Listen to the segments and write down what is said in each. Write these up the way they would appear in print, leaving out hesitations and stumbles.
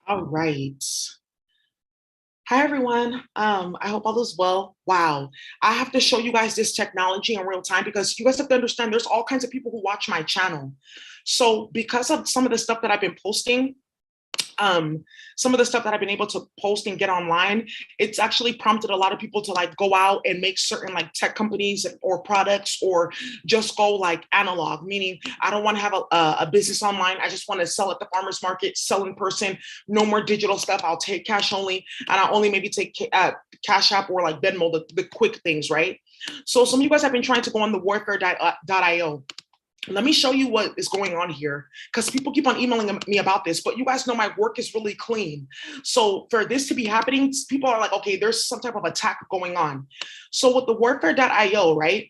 All right. Hi, everyone. I hope all is well. Wow. I have to show you guys this technology in real time because you guys have to understand there's all kinds of people who watch my channel. So because of some of the stuff that I've been posting, um, some of the stuff that I've been able to post and get online, it's actually prompted a lot of people to like go out and make certain like tech companies or products or just go like analog, meaning I don't want to have a business online. I just want to sell at the farmer's market, sell in person, no more digital stuff. I'll take cash only, and I'll only maybe take Cash App or like Venmo, the quick things, right? So some of you guys have been trying to go on the warfare.io. Let me show you what is going on here because people keep on emailing me about this, but you guys know my work is really clean. So for this to be happening, people are like, okay, there's some type of attack going on. So with the warfare.io, right?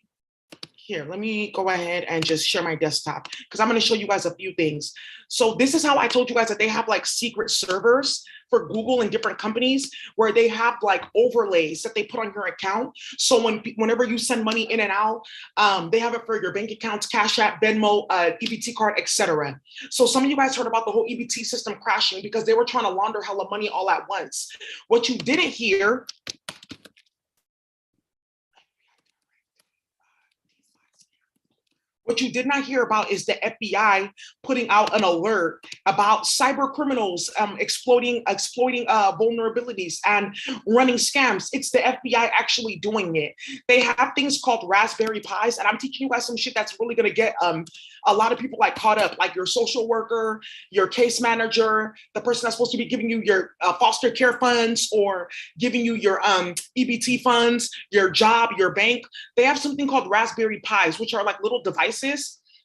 Here, let me go ahead and just share my desktop because I'm going to show you guys a few things. So this is how I told you guys that they have like secret servers for Google and different companies where they have like overlays that they put on your account. So whenever you send money in and out, they have it for your bank accounts, Cash App, Venmo, EBT card, etc. So some of you guys heard about the whole EBT system crashing because they were trying to launder hella money all at once. What you didn't hear What you did not hear about is the FBI putting out an alert about cyber criminals exploiting vulnerabilities and running scams. It's the FBI actually doing it. They have things called Raspberry Pis, and I'm teaching you guys some shit that's really gonna get a lot of people like caught up, like your social worker, your case manager, the person that's supposed to be giving you your foster care funds or giving you your EBT funds, your job, your bank. They have something called Raspberry Pis, which are like little devices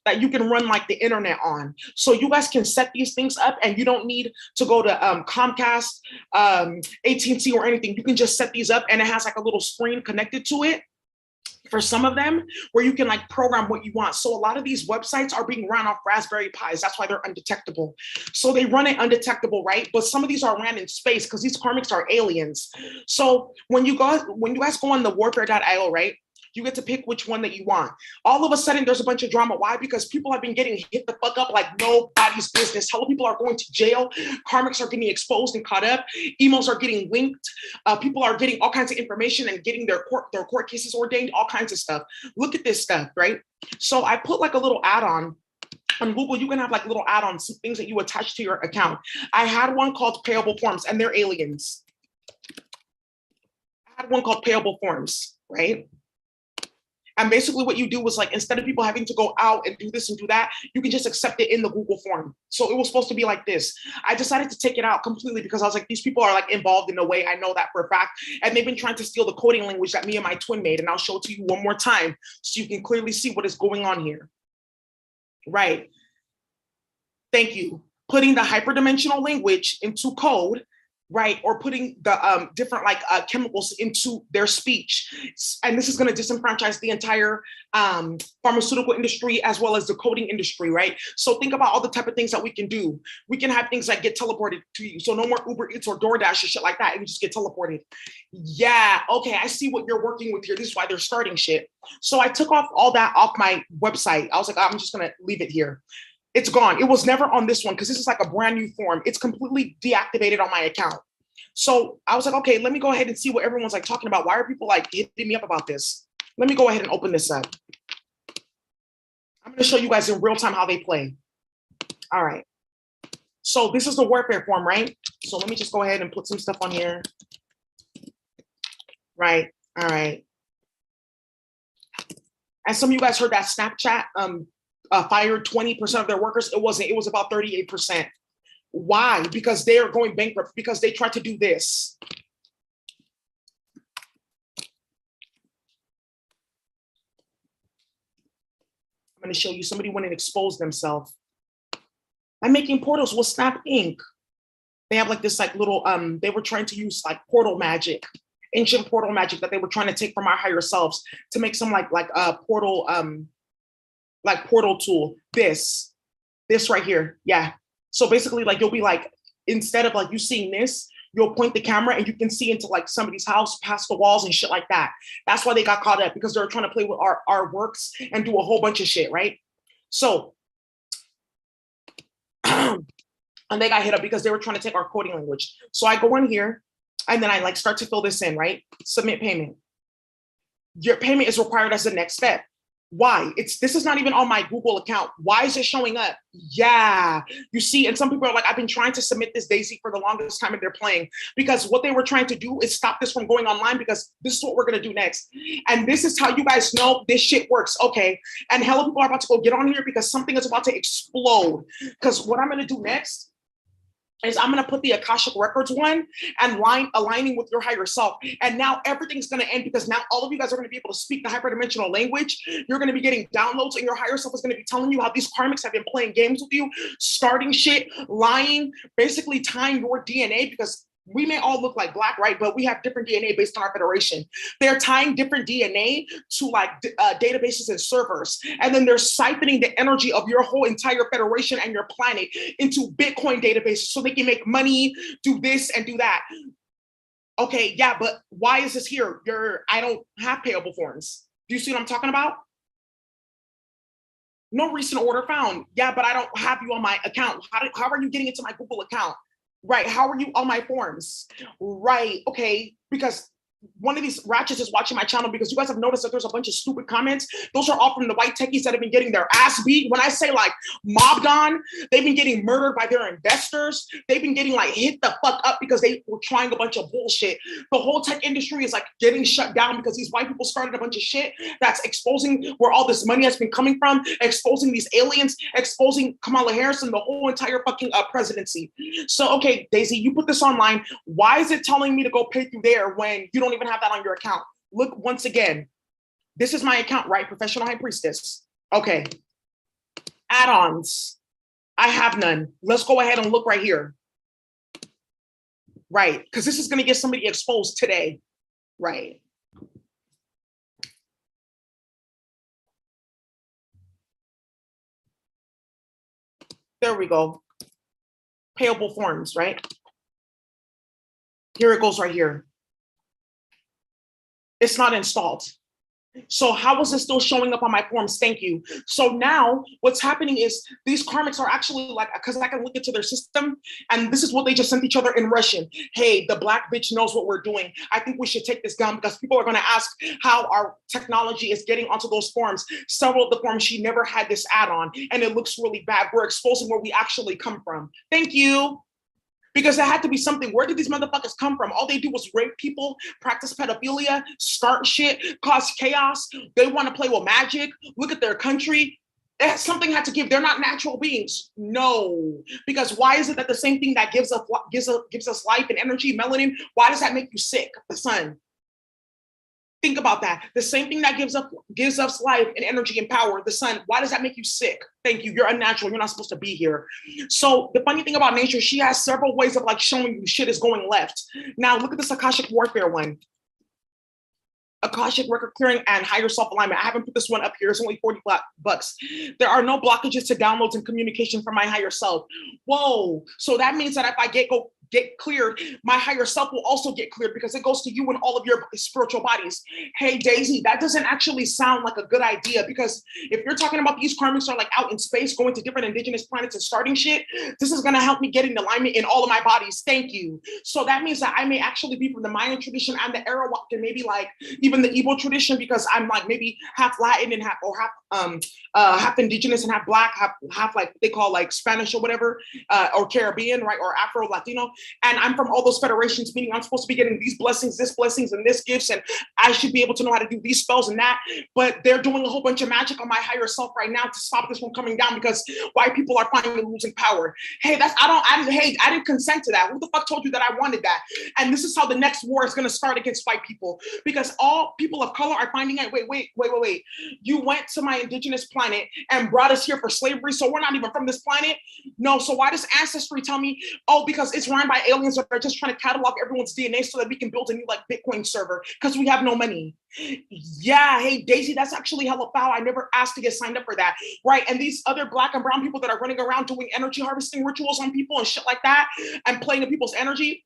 that you can run like the internet on. So you guys can set these things up and you don't need to go to Comcast, AT&T or anything. You can just set these up and it has like a little screen connected to it for some of them where you can like program what you want. So a lot of these websites are being run off Raspberry Pis. That's why they're undetectable. So they run it undetectable, right? But some of these are ran in space because these karmics are aliens. So when you guys go on the warfare.io, right? You get to pick which one that you want. All of a sudden, there's a bunch of drama. Why? Because people have been getting hit the fuck up like nobody's business. Hella people are going to jail. Karmics are getting exposed and caught up. Emails are getting linked. People are getting all kinds of information and getting their court cases ordained. All kinds of stuff. Look at this stuff, right? So I put like a little add-on on Google. You can have like little add-ons, things that you attach to your account. I had one called Payable Forms, and they're aliens. I had one called Payable Forms, right? And basically what you do was like, instead of people having to go out and do this and do that, you can just accept it in the Google form. So it was supposed to be like this. I decided to take it out completely because I was like, these people are like involved in a way. I know that for a fact. And they've been trying to steal the coding language that me and my twin made. And I'll show it to you one more time so you can clearly see what is going on here. Right. Thank you. Putting the hyperdimensional language into code, right? Or putting the different like chemicals into their speech. And this is going to disenfranchise the entire pharmaceutical industry as well as the coding industry, right? So think about all the type of things that we can do. We can have things that get teleported to you. So no more Uber Eats or DoorDash and shit like that. You just get teleported. Yeah, okay, I see what you're working with here. This is why they're starting shit. So I took off all that off my website. I was like, I'm just going to leave it here. It's gone. It was never on this one because this is like a brand new form. It's completely deactivated on my account. So I was like, okay, let me go ahead and see what everyone's like talking about. Why are people like hitting me up about this? Let me go ahead and open this up. I'm going to show you guys in real time how they play. All right. So this is the warfare form, right? So let me just go ahead and put some stuff on here. Right. All right. And some of you guys heard that Snapchat fired 20% of their workers. It wasn't. It was about 38%. Why? Because they are going bankrupt, because they tried to do this. I'm going to show you somebody went and exposed themselves. I'm making portals with Snap Inc. They have like this like little, they were trying to use like portal magic, ancient portal magic that they were trying to take from our higher selves to make some like a portal, like portal tool. This right here. Yeah. So basically like you'll be like, instead of like you seeing this, you'll point the camera and you can see into like somebody's house past the walls and shit like that. That's why they got caught up, because they're trying to play with our works and do a whole bunch of shit, right? So And they got hit up because they were trying to take our coding language. So I go in here and then I like start to fill this in, right? Submit payment. Your payment is required as the next step. Why? This is not even on my Google account. Why is it showing up? Yeah, you see, and some people are like, I've been trying to submit this, Daisy, for the longest time, and they're playing, because what they were trying to do is stop this from going online, because this is what we're gonna do next. And this is how you guys know this shit works. Okay. And hella people are about to go get on here because something is about to explode. Because what I'm gonna do next is I'm going to put the Akashic Records one and aligning with your higher self. And now everything's going to end, because now all of you guys are going to be able to speak the hyperdimensional language. You're going to be getting downloads, and your higher self is going to be telling you how these karmics have been playing games with you, starting shit, lying, basically tying your DNA, because we may all look like black, right? But we have different DNA based on our federation. They're tying different DNA to like databases and servers. And then they're siphoning the energy of your whole entire federation and your planet into Bitcoin databases so they can make money, do this and do that. Okay, yeah, but why is this here? I don't have payable forms. Do you see what I'm talking about? No recent order found. Yeah, but I don't have you on my account. How are you getting into my Google account? Right, how are you on my forms? Right, okay, because one of these ratchets is watching my channel, because you guys have noticed that there's a bunch of stupid comments. Those are all from the white techies that have been getting their ass beat. When I say like mobbed on, they've been getting murdered by their investors. They've been getting like hit the fuck up because they were trying a bunch of bullshit. The whole tech industry is like getting shut down because these white people started a bunch of shit that's exposing where all this money has been coming from, exposing these aliens, exposing Kamala Harris and the whole entire fucking presidency. So, okay, Daisy, you put this online. Why is it telling me to go pay through there when you don't even have that on your account? Look, once again, this is my account, right? Professional High Priestess. Okay. Add-ons. I have none. Let's go ahead and look right here. Right, because this is going to get somebody exposed today. Right. There we go. Payable forms, right? Here it goes right here. It's not installed. So how is it still showing up on my forms? Thank you. So now what's happening is these karmics are actually like, because I can look into their system, and this is what they just sent each other in Russian. Hey, the black bitch knows what we're doing. I think we should take this down, because people are going to ask how our technology is getting onto those forms. Several of the forms, she never had this add-on, and it looks really bad. We're exposing where we actually come from. Thank you. Because there had to be something. Where did these motherfuckers come from? All they do was rape people, practice pedophilia, start shit, cause chaos. They want to play with magic. Look at their country. Something had to give. They're not natural beings. No. Because why is it that the same thing that gives us life and energy, melanin, why does that make you sick? The sun. Think about that. The same thing that gives us life and energy and power, the sun, why does that make you sick? Thank you. You're unnatural. You're not supposed to be here. So the funny thing about nature, she has several ways of like showing you shit is going left. Now look at this Akashic Warfare one. Akashic Record Clearing and Higher Self Alignment. I haven't put this one up here. It's only 40 bucks. There are no blockages to downloads and communication from my higher self. Whoa. So that means that if I get cleared, my higher self will also get cleared, because it goes to you and all of your spiritual bodies. Hey, Daisy, that doesn't actually sound like a good idea, because if you're talking about these karmics are like out in space, going to different indigenous planets and starting shit, this is going to help me get in alignment in all of my bodies. Thank you. So that means that I may actually be from the Mayan tradition and the Arawak, and maybe like even the Igbo tradition, because I'm like maybe half Latin and half indigenous and half black, half like they call like Spanish or whatever, or Caribbean, right, or Afro Latino. And I'm from all those federations, meaning I'm supposed to be getting these blessings, this blessings, and this gifts, and I should be able to know how to do these spells and that. But they're doing a whole bunch of magic on my higher self right now to stop this from coming down, because white people are finally losing power. Hey, I didn't consent to that. Who the fuck told you that I wanted that? And this is how the next war is going to start against white people, because all people of color are finding out, wait. You went to my indigenous planet and brought us here for slavery, so we're not even from this planet? No, so why does Ancestry tell me, oh, because it's run by aliens that are just trying to catalog everyone's DNA so that we can build a new like Bitcoin server because we have no money? Yeah, hey, Daisy, that's actually hella foul. I never asked to get signed up for that, right? And these other black and brown people that are running around doing energy harvesting rituals on people and shit like that and playing in people's energy,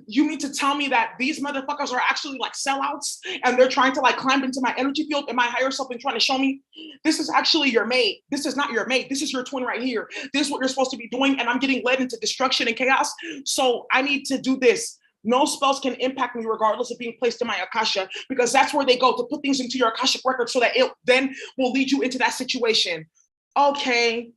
You mean to tell me that these motherfuckers are actually like sellouts and they're trying to like climb into my energy field and my higher self and trying to show me this is actually your mate. This is not your mate. This is your twin right here. This is what you're supposed to be doing. And I'm getting led into destruction and chaos. So I need to do this. No spells can impact me regardless of being placed in my Akasha, because that's where they go to put things into your Akashic record so that it then will lead you into that situation. Okay.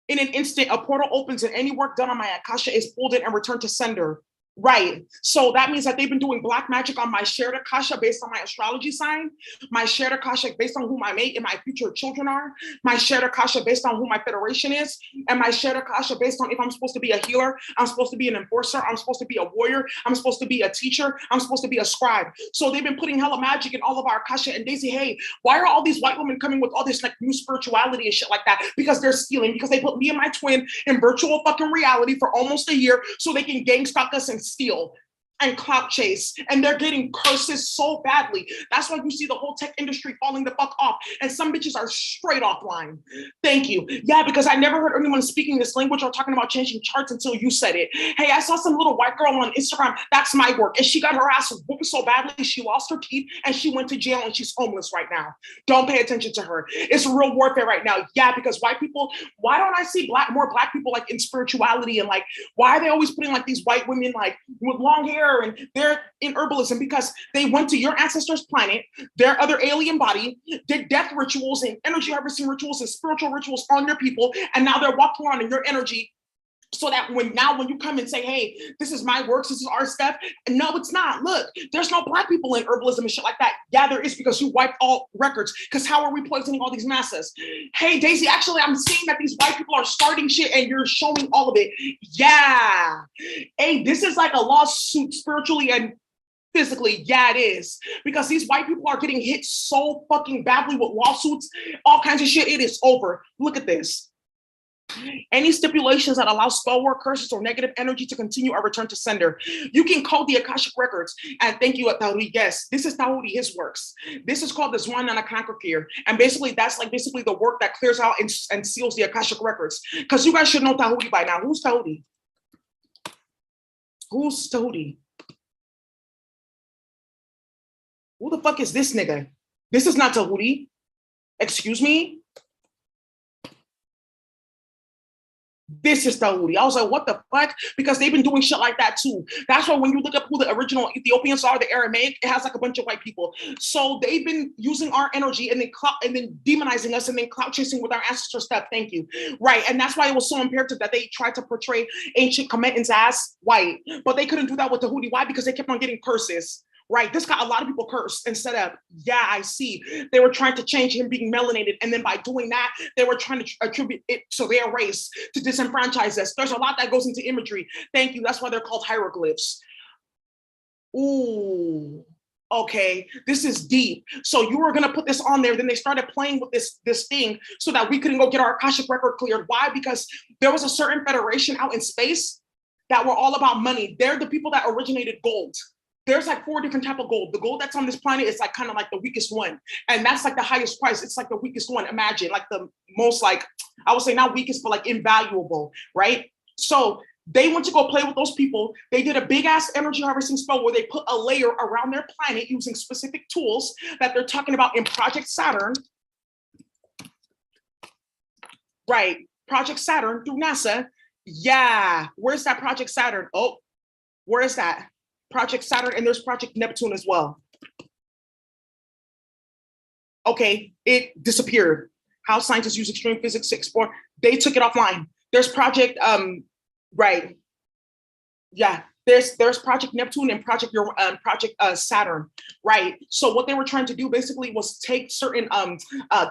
In an instant, a portal opens and any work done on my Akasha is pulled in and returned to sender. Right. So that means that they've been doing black magic on my shared Akasha based on my astrology sign, my shared Akasha based on who my mate and my future children are, my shared Akasha based on who my federation is, and my shared Akasha based on if I'm supposed to be a healer, I'm supposed to be an enforcer, I'm supposed to be a warrior, I'm supposed to be a teacher, I'm supposed to be a scribe. So they've been putting hella magic in all of our Akasha. And Daisy, hey, why are all these white women coming with all this like new spirituality and shit like that? Because they're stealing, because they put me and my twin in virtual fucking reality for almost a year so they can gang stalk us and steal and clout chase, and they're getting curses so badly. That's why you see the whole tech industry falling the fuck off, and some bitches are straight offline. Thank you. Yeah, because I never heard anyone speaking this language or talking about changing charts until you said it. Hey, I saw some little white girl on Instagram. That's my work, and she got her ass whooped so badly she lost her teeth and she went to jail and she's homeless right now. Don't pay attention to her. It's real warfare right now. Yeah, because white people. Why don't I see more black people like in spirituality, and like why are they always putting like these white women like with long hair and they're in herbalism? Because they went to your ancestors' planet, their other alien body, did death rituals and energy harvesting rituals and spiritual rituals on your people, and now they're walking around in your energy. So that when you come and say, hey, this is my works, this is our stuff. No, it's not. Look, there's no black people in herbalism and shit like that. Yeah, there is, because you wiped all records. Because how are we poisoning all these masses? Hey, Daisy, actually, I'm seeing that these white people are starting shit and you're showing all of it. Yeah. Hey, this is like a lawsuit spiritually and physically. Yeah, it is. Because these white people are getting hit so fucking badly with lawsuits, all kinds of shit. It is over. Look at this. Any stipulations that allow spell work, curses, or negative energy to continue are returned to sender. You can code the Akashic records. And thank you, Tauri. Yes, this is Tauri, his works. This is called the Zwan Nanakankakir. And basically, that's like basically the work that clears out and seals the Akashic records. Because you guys should know Tauri by now. Who's Tauri? Who's Tauri? Who the fuck is this nigga? This is not Tauri. Excuse me? This is Tauri. I was like, what the fuck? Because they've been doing shit like that too. That's why when you look up who the original Ethiopians are, the Aramaic, it has like a bunch of white people. So they've been using our energy and then demonizing us and then clout chasing with our ancestor stuff. Thank you. Right. And that's why it was so imperative that they tried to portray ancient Kemetans as white. But they couldn't do that with the Tahuti. Why? Because they kept on getting curses. Right, this got a lot of people cursed instead of, yeah, I see. They were trying to change him being melanated. And then by doing that, they were trying to attribute it to their race to disenfranchise us. There's a lot that goes into imagery. Thank you. That's why they're called hieroglyphs. Ooh, okay, this is deep. So you were gonna put this on there. Then they started playing with this thing so that we couldn't go get our Akashic record cleared. Why? Because there was a certain federation out in space that were all about money. They're the people that originated gold. There's like 4 different type of gold. The gold that's on this planet is like kind of like the weakest one. And that's like the highest price. It's like the weakest one. Imagine like the most like, I would say not weakest, but like invaluable, right? So they went to go play with those people. They did a big ass energy harvesting spell where they put a layer around their planet using specific tools that they're talking about in Project Saturn. Right, Project Saturn through NASA. Yeah, where's that Project Saturn? Oh, where is that? Project Saturn, and there's Project Neptune as well. Okay, it disappeared. How scientists use extreme physics to explore. They took it offline. There's Project, right. Yeah, there's Project Neptune and Project Saturn, right? So what they were trying to do basically was take certain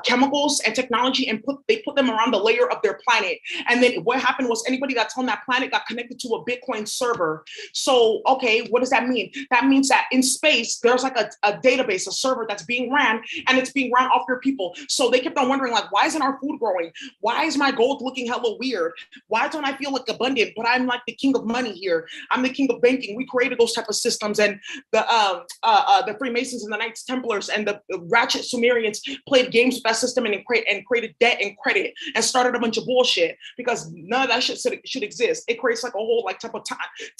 chemicals and technology and they put them around the layer of their planet. And then what happened was anybody that's on that planet got connected to a Bitcoin server. So, okay, what does that mean? That means that in space, there's like a database, a server that's being ran, and it's being ran off your people. So they kept on wondering, like, why isn't our food growing? Why is my gold looking hella weird? Why don't I feel like abundant, but I'm like the king of money here? I'm the king of banking. We created those type of systems, and the Freemasons and the Knights Templars and the ratchet Sumerians played games with that system and created debt and credit and started a bunch of bullshit because none of that shit should exist. It creates like a whole like type of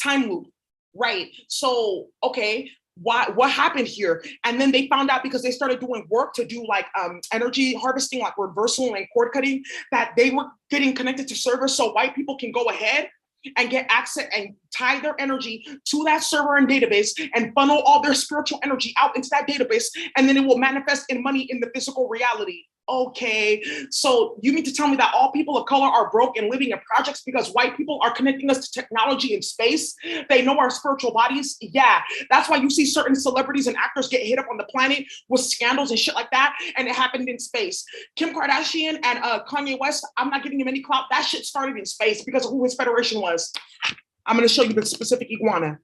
time loop. Right. So, okay, what happened here? And then they found out because they started doing work to do like energy harvesting, like reversal and cord cutting, that they were getting connected to servers so white people can go ahead and get access and tie their energy to that server and database and funnel all their spiritual energy out into that database, and then it will manifest in money in the physical reality. Okay, so you mean to tell me that all people of color are broke and living in projects because white people are connecting us to technology and space? They know our spiritual bodies. Yeah, that's why you see certain celebrities and actors get hit up on the planet with scandals and shit like that, and it happened in space. Kim Kardashian and Kanye West, I'm not giving him any clout. That shit started in space because of who his federation was. I'm going to show you the specific iguana,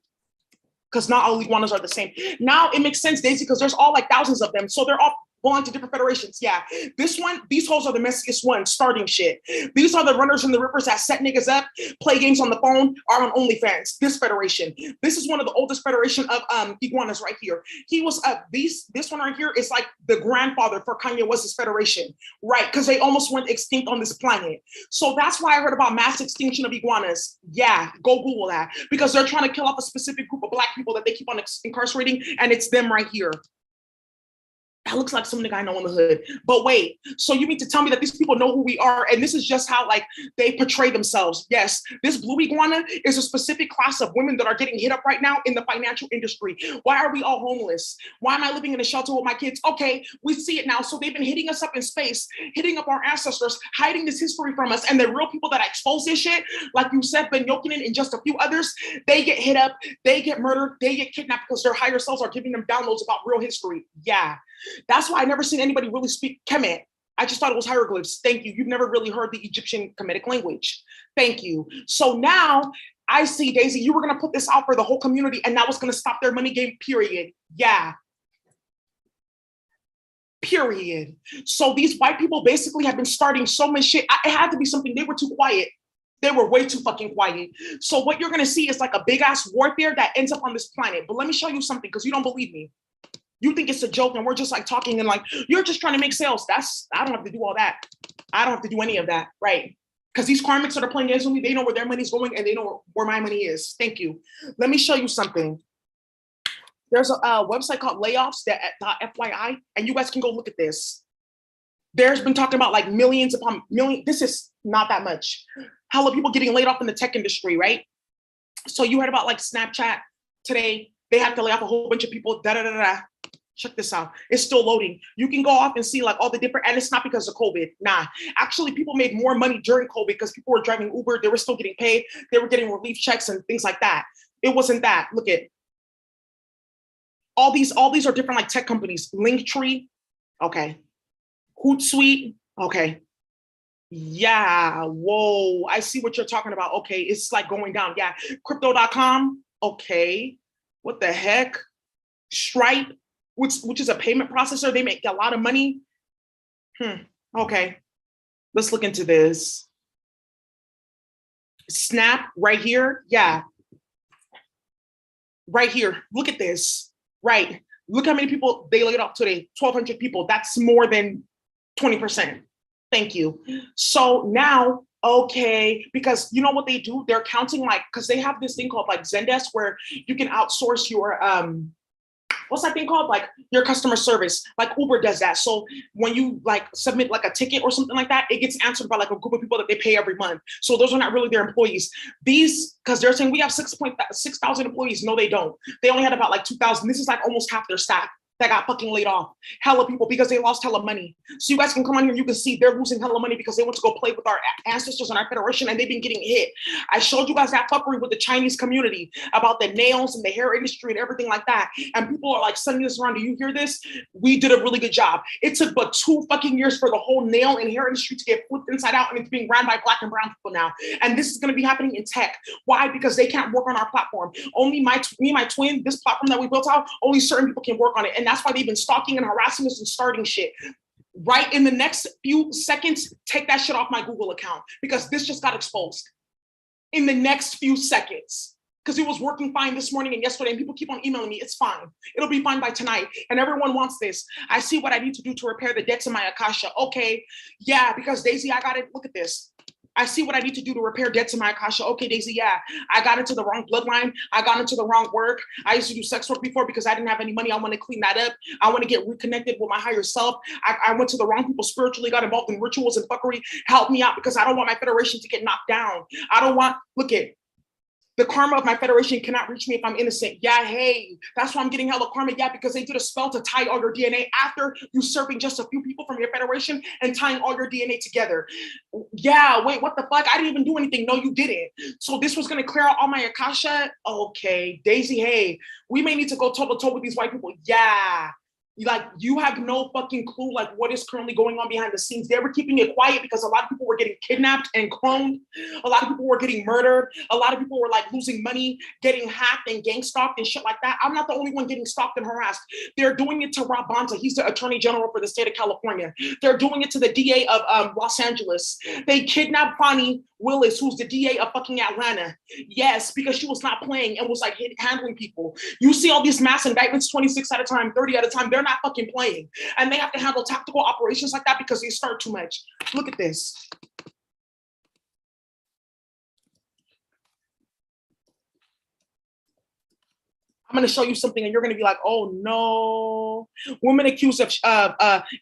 because not all iguanas are the same. Now it makes sense, Daisy, because there's all like thousands of them. So they're all belong to different federations. Yeah. This one, these hoes are the messiest ones starting shit. These are the runners and the rippers that set niggas up, play games on the phone, are on OnlyFans. This federation. This is one of the oldest federation of iguanas right here. He was this one right here is like the grandfather for Kanye West's federation, right? Because they almost went extinct on this planet. So that's why I heard about mass extinction of iguanas. Yeah, go Google that, because they're trying to kill off a specific group of Black people that they keep on incarcerating, and it's them right here. That looks like some nigga I know in the hood. But wait, so you mean to tell me that these people know who we are, and this is just how like they portray themselves? Yes, this blue iguana is a specific class of women that are getting hit up right now in the financial industry. Why are we all homeless? Why am I living in a shelter with my kids? Okay, we see it now. So they've been hitting us up in space, hitting up our ancestors, hiding this history from us, and the real people that expose this shit, like Yusef Ben Yokinen and just a few others, they get hit up, they get murdered, they get kidnapped because their higher selves are giving them downloads about real history. Yeah. That's why I never seen anybody really speak Kemet. I just thought it was hieroglyphs. Thank you. You've never really heard the Egyptian Kemetic language. Thank you. So now I see, Daisy, you were going to put this out for the whole community, and that was going to stop their money game, period. Yeah. Period. So these white people basically have been starting so much shit. It had to be something. They were too quiet. They were way too fucking quiet. So what you're going to see is like a big ass warfare that ends up on this planet. But let me show you something, because you don't believe me. You think it's a joke and we're just like talking and like, you're just trying to make sales. I don't have to do all that. I don't have to do any of that, right? Because these karmics that are playing games with me, they know where their money's going and they know where my money is. Thank you. Let me show you something. There's a website called layoffs.fyi, and you guys can go look at this. There's been talking about like millions upon millions. This is not that much. Hella people getting laid off in the tech industry, right? So you heard about like Snapchat today. They have to lay off a whole bunch of people. Check this out. It's still loading. You can go off and see like all the different, and it's not because of COVID. Nah, actually people made more money during COVID because people were driving Uber. They were still getting paid. They were getting relief checks and things like that. It wasn't that. Look at all these are different like tech companies. Linktree, okay. Hootsuite, okay. Yeah, whoa, I see what you're talking about. Okay, it's like going down. Yeah, crypto.com, okay. What the heck? Stripe, which is a payment processor. They make a lot of money. Okay, let's look into this. Snap right here. Yeah. Right here. Look at this. Right. Look how many people they laid off today. 1,200 people. That's more than 20%. Thank you. So now, okay, because you know what they do? They're counting like, because they have this thing called like Zendesk where you can outsource your what's that thing called? Like your customer service. Like Uber does that. So when you like submit like a ticket or something like that, it gets answered by like a group of people that they pay every month. So those are not really their employees. These, because they're saying we have 6,000 employees. No, they don't. They only had about like 2,000. This is like almost half their staff that got fucking laid off. Hella people because they lost hella money. So you guys can come on here and you can see they're losing hella money because they went to go play with our ancestors and our federation and they've been getting hit. I showed you guys that fuckery with the Chinese community about the nails and the hair industry and everything like that. And people are like sending this around. Do you hear this? We did a really good job. It took but 2 fucking years for the whole nail and hair industry to get flipped inside out, and it's being ran by Black and brown people now. And this is going to be happening in tech. Why? Because they can't work on our platform. Only me and my twin, this platform that we built out, only certain people can work on it. And that's why they've been stalking and harassing us and starting shit. Right in the next few seconds, take that shit off my Google account because this just got exposed. In the next few seconds. Because it was working fine this morning and yesterday, and people keep on emailing me. It's fine. It'll be fine by tonight. And everyone wants this. I see what I need to do to repair the debts in my Akasha. Okay. Yeah, because Daisy, I got it. Look at this. I see what I need to do to repair debts in my Akasha. Okay, Daisy, yeah, I got into the wrong bloodline. I got into the wrong work. I used to do sex work before because I didn't have any money. I want to clean that up. I want to get reconnected with my higher self. I went to the wrong people spiritually, got involved in rituals and fuckery. Help me out because I don't want my federation to get knocked down. I don't want, look at, the karma of my federation cannot reach me if I'm innocent. Yeah, hey, that's why I'm getting hella karma. Yeah, because they did a spell to tie all your DNA after usurping just a few people from your federation and tying all your DNA together. Yeah, wait, what the fuck? I didn't even do anything. No, you didn't. So this was going to clear out all my Akasha? Okay, Daisy, hey, we may need to go toe to toe with these white people. Yeah. Like, you have no fucking clue like what is currently going on behind the scenes. They were keeping it quiet because a lot of people were getting kidnapped and cloned. A lot of people were getting murdered. A lot of people were like losing money, getting hacked and gang stalked and shit like that. I'm not the only one getting stalked and harassed. They're doing it to Rob Bonta. He's the attorney general for the state of California. They're doing it to the DA of Los Angeles. They kidnapped Fani Willis, who's the DA of fucking Atlanta. Yes, because she was not playing and was like handling people. You see all these mass indictments, 26 at a time, 30 at a time. They're not fucking playing. And they have to handle tactical operations like that because they start too much. Look at this. I'm going to show you something and you're going to be like, oh no. Woman accused of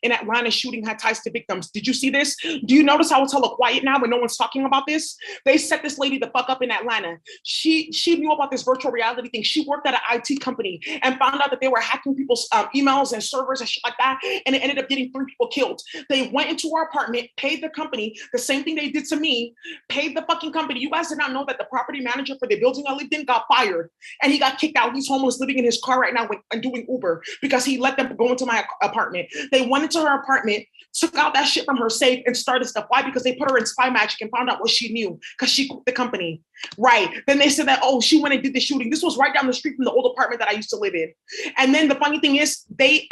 in Atlanta shooting had ties to victims. Did you see this? Do you notice how it's hella quiet now when no one's talking about this? They set this lady the fuck up in Atlanta. She knew about this virtual reality thing. She worked at an IT company and found out that they were hacking people's emails and servers and shit like that. And it ended up getting 3 people killed. They went into our apartment, paid the company, the same thing they did to me, paid the fucking company. You guys did not know that the property manager for the building I lived in got fired and he got kicked out. He's homeless, living in his car right now and doing Uber because he let them go into my apartment. They went into her apartment, took out that shit from her safe and started stuff. Why? Because they put her in spy magic and found out what she knew because she quit the company. Right. Then they said that, oh, she went and did the shooting. This was right down the street from the old apartment that I used to live in. And then the funny thing is they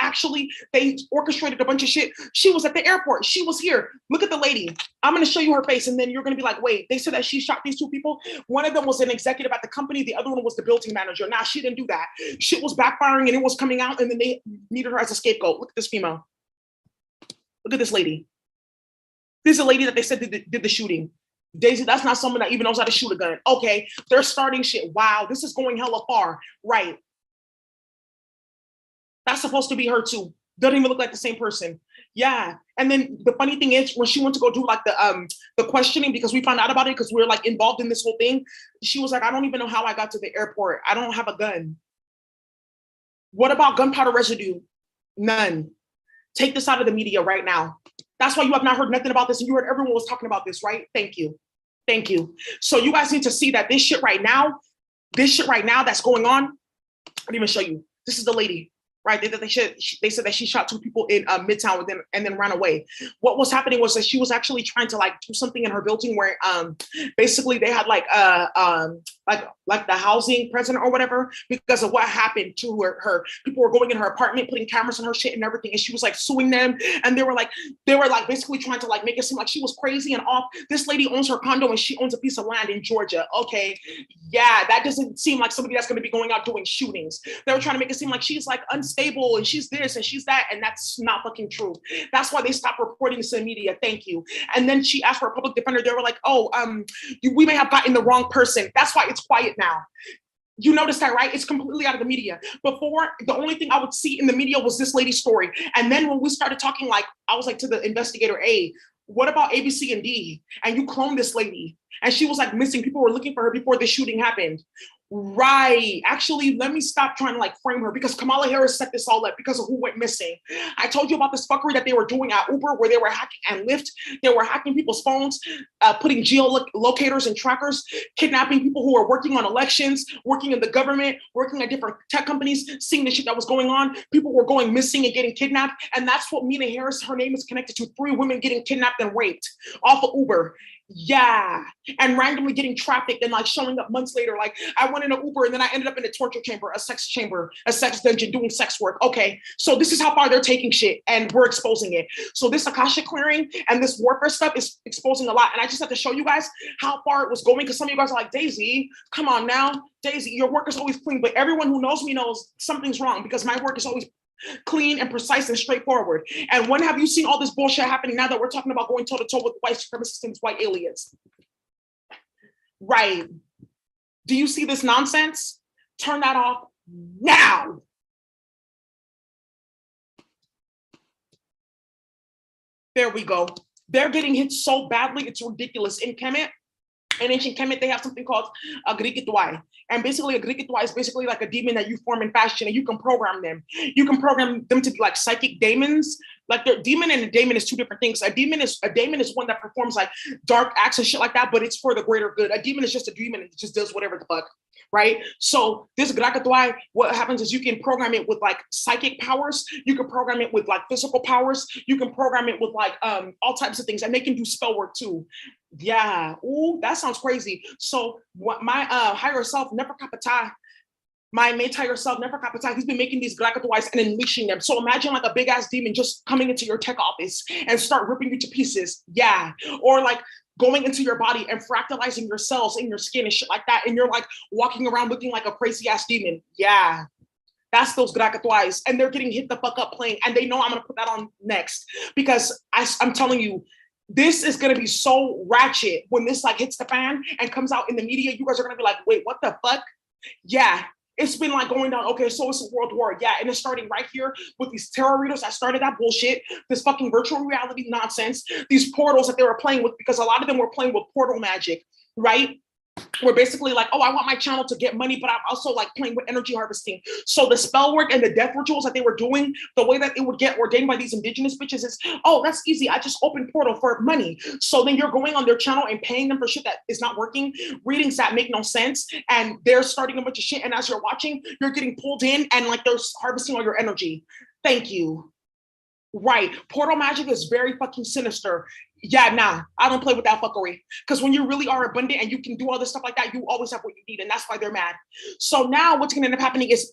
orchestrated a bunch of shit. She was at the airport. She was here. Look at the lady. I'm going to show you her face. And then you're going to be like, wait, they said that she shot these 2 people. One of them was an executive at the company. The other one was the building manager. Nah, she didn't do that. Shit was backfiring and it was coming out. And then they needed her as a scapegoat. Look at this female. Look at this lady. This is a lady that they said did the shooting. Daisy, that's not someone that even knows how to shoot a gun. Okay, they're starting shit. Wow, this is going hella far. Right. That's supposed to be her too. Doesn't even look like the same person. Yeah. And then the funny thing is when she went to go do like the questioning, because we found out about it because we were like involved in this whole thing, she was like, I don't even know how I got to the airport. I don't have a gun. What about gunpowder residue? None. Take this out of the media right now. That's why you have not heard nothing about this. And you heard everyone was talking about this, right? Thank you. Thank you. So you guys need to see that this shit right now that's going on, I didn't even show you. This is the lady, right? They said that she shot 2 people in Midtown with them and then ran away. What was happening was that she was actually trying to like do something in her building where basically they had like the housing president or whatever because of what happened to her. People were going in her apartment, putting cameras on her shit and everything, and she was like suing them. And they were like basically trying to like make it seem like she was crazy and off. This lady owns her condo and she owns a piece of land in Georgia. Okay, yeah, that doesn't seem like somebody that's going to be going out doing shootings. They were trying to make it seem like she's like unstable and she's this and she's that, and that's not fucking true. That's why they stopped reporting this in the media. Thank you. And then she asked for a public defender. They were like, oh, we may have gotten the wrong person. That's why it's quiet now. You notice that, right? It's completely out of the media. Before, the only thing I would see in the media was this lady's story. And then when we started talking, like, I was like to the investigator, hey, what about A, B, C, and D? And you cloned this lady. And she was like missing. People were looking for her before the shooting happened. Right. Actually, let me stop trying to like frame her because Kamala Harris set this all up because of who went missing. I told you about this fuckery that they were doing at Uber where they were hacking and Lyft. They were hacking people's phones, putting geolocators and trackers, kidnapping people who were working on elections, working in the government, working at different tech companies, seeing the shit that was going on. People were going missing and getting kidnapped. And that's what Mina Harris, her name is connected to 3 women getting kidnapped and raped off of Uber. Yeah. And randomly getting trafficked and like showing up months later. Like I went in an Uber and then I ended up in a torture chamber, a sex dungeon doing sex work. Okay. So this is how far they're taking shit and we're exposing it. So this Akasha clearing and this warfare stuff is exposing a lot. And I just have to show you guys how far it was going because some of you guys are like, Daisy, come on now. Daisy, your work is always clean. But everyone who knows me knows something's wrong because my work is always clean and precise and straightforward. And when have you seen all this bullshit happening now that we're talking about going toe to toe with white supremacists and white aliens? Right. Do you see this nonsense? Turn that off now. There we go. They're getting hit so badly, it's ridiculous. In Kemet, in ancient Kemet, they have something called a Grikitwai. And basically, a Grikitwai is basically like a demon that you form in fashion, and you can program them. You can program them to be like psychic daemons. Like the demon and a daemon is two different things. A daemon is one that performs like dark acts and shit like that, but it's for the greater good. A demon is just a demon, and it just does whatever the fuck. Right? So this Grakatwai, what happens is you can program it with like psychic powers, you can program it with like physical powers, you can program it with like all types of things, and they can do spell work too. Yeah, ooh, that sounds crazy. So what my higher self, Neferkapata, my mate higher self, Neferkapata, he's been making these Grakatwais and unleashing them. So imagine like a big ass demon just coming into your tech office and start ripping you to pieces. Yeah, or like going into your body and fractalizing your cells in your skin and shit like that. And you're like walking around looking like a crazy ass demon. Yeah. That's those Grakatwais. And they're getting hit the fuck up playing. And they know I'm going to put that on next. Because I'm telling you, this is going to be so ratchet when this like hits the fan and comes out in the media. You guys are going to be like, wait, what the fuck? Yeah. It's been like going down, okay, so it's a world war. Yeah, and it's starting right here with these tarot readers that started that bullshit, this fucking virtual reality nonsense, these portals that they were playing with, because a lot of them were playing with portal magic, right? We're basically like, oh, I want my channel to get money, but I'm also like playing with energy harvesting. So the spell work and the death rituals that they were doing, the way that it would get ordained by these indigenous bitches is, oh, that's easy. I just open portal for money. So then you're going on their channel and paying them for shit that is not working, readings that make no sense, and they're starting a bunch of shit. And as you're watching, you're getting pulled in and like they're harvesting all your energy. Thank you. Right. Portal magic is very fucking sinister. Yeah, nah, I don't play with that fuckery. Because when you really are abundant and you can do all this stuff like that, you always have what you need. And that's why they're mad. So now what's going to end up happening is